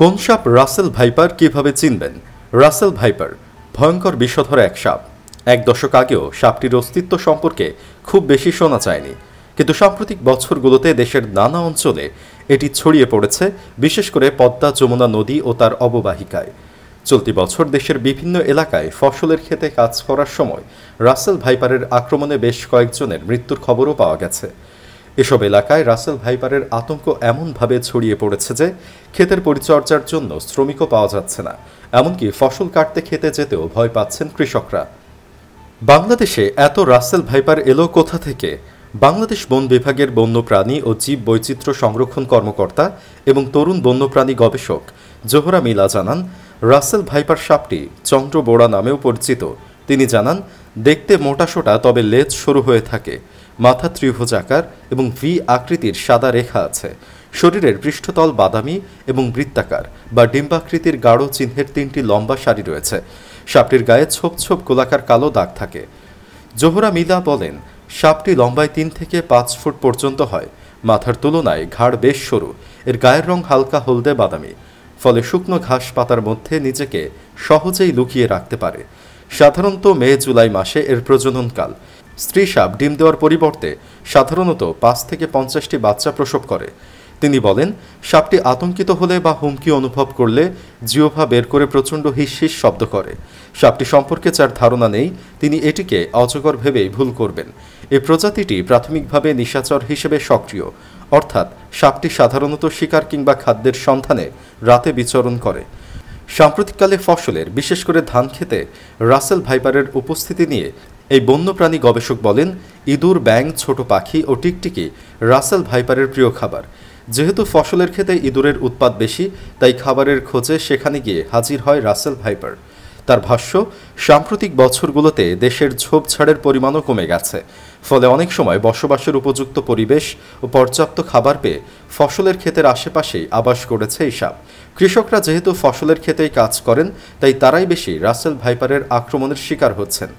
কোন সাপ Russell viper কিভাবে চিনবেন? রাসেল ভাইপার ভয়ঙ্কর বিষধর এক সাপ। এক দশক আগেও সাপটির অস্তিত্ব সম্পর্কে খুব বেশি শোনা যায়নি, কিন্তু সাম্প্রতিক বছরগুলোতে দেশের নানা অঞ্চলে এটি ছড়িয়ে পড়েছে, বিশেষ করে পদ্মা যমুনা নদী ও তার অববাহিকায়। চলতি বছর দেশের বিভিন্ন এলাকায় ফসলের ক্ষেতে কাজ করার সময় রাসেল ভাইপারের আক্রমণে বেশ কয়েকজনের মৃত্যুর খবরও পাওয়া গেছে। এসব এলাকায় রাসেল ভাইপারের আতঙ্ক এমনভাবে ছড়িয়ে পড়েছে যে ক্ষেতের পরিচর্যার জন্য শ্রমিকও পাওয়া যাচ্ছে না, এমনকি ফসল কাটতে খেতে যেতেও ভয় পাচ্ছেন কৃষকরা। বাংলাদেশে এত রাসেল ভাইপার এলো কোথা থেকে? বাংলাদেশ বন বিভাগের বন্যপ্রাণী ও জীব বৈচিত্র্য সংরক্ষণ কর্মকর্তা এবং তরুণ বন্যপ্রাণী গবেষক জোহরা মিলা জানান, রাসেল ভাইপার সাপটি চন্দ্রবোড়া নামেও পরিচিত। তিনি জানান, দেখতে মোটাসোটা তবে লেজ সরু হয়ে থাকে, মাথা ত্রিভুজাকার এবং ভি আকৃতির সাদা রেখা আছে। শরীরের পৃষ্ঠতল বাদামি এবং বৃত্তাকার বা ডিম্বাকৃতির গাঢ় চিহ্নের 3টি লম্বা সারি রয়েছে। সাপটির গায়ে ছোপ ছোপ গোলাকার কালো দাগ থাকে। জোহরা মিলা বলেন, সাপটি লম্বায় 3 থেকে 5 ফুট পর্যন্ত হয়। মাথার তুলনায় ঘাড় বেশ সরু। এর গায়ের রং হালকা হলদে বাদামি, ফলে শুকনো ঘাস পাতার মধ্যে নিজেকে সহজেই লুকিয়ে রাখতে পারে। সাধারণত মে জুলাই মাসে এর প্রজননকাল। স্ত্রী সাপ ডিম দেওয়ার পরিবর্তে সাধারণত 5 থেকে 50টি বাচ্চা প্রসব করে। তিনি বলেন, সাপটি আতঙ্কিত হলে বা হুমকি অনুভব করলে জিহ্বা বের করে প্রচণ্ড হিস হিস শব্দ করে। সাপটি সম্পর্কে যার ধারণা নেই, তিনি এটিকে অজগর ভেবেই ভুল করবেন। এই প্রজাতিটি প্রাথমিকভাবে নিশাচর হিসেবে সক্রিয়, অর্থাৎ সাপটি সাধারণত শিকার কিংবা খাদ্যের সন্ধানে রাতে বিচরণ করে। সাম্প্রতিককালে ফসলের, বিশেষ করে ধান খেতে রাসেল ভাইপারের উপস্থিতি নিয়ে এই বন্যপ্রাণী গবেষক বলেন, ইঁদুর, ব্যাঙ, ছোট পাখি ও টিকটিকি রাসেল ভাইপারের প্রিয় খাবার। যেহেতু ফসলের ক্ষেতে ইঁদুরের উৎপাত বেশি, তাই খাবারের খোঁজে সেখানে গিয়ে হাজির হয় রাসেল ভাইপার। তার ভাষ্য, সাম্প্রতিক বছরগুলোতে দেশের ঝোপঝাড়ের পরিমাণও কমে গেছে, ফলে অনেক সময় বসবাসের উপযুক্ত পরিবেশ ও পর্যাপ্ত খাবার পেয়ে ফসলের ক্ষেতের আশেপাশেই আবাস গড়েছে এই সাপ। কৃষকরা যেহেতু ফসলের ক্ষেতেই কাজ করেন, তাই তারাই বেশি রাসেল ভাইপারের আক্রমণের শিকার হচ্ছেন।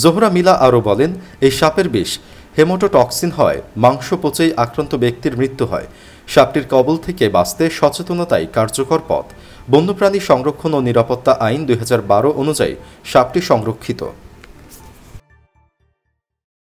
জোহরা মিলা আরও বলেন, এই সাপের বিষ হেমোটোটক্সিন হয়, মাংস পচেই আক্রান্ত ব্যক্তির মৃত্যু হয়। সাপটির কবল থেকে বাঁচতে সচেতনতাই কার্যকর পথ। বন্যপ্রাণী সংরক্ষণ ও নিরাপত্তা আইন 2012 অনুযায়ী সাপটি সংরক্ষিত।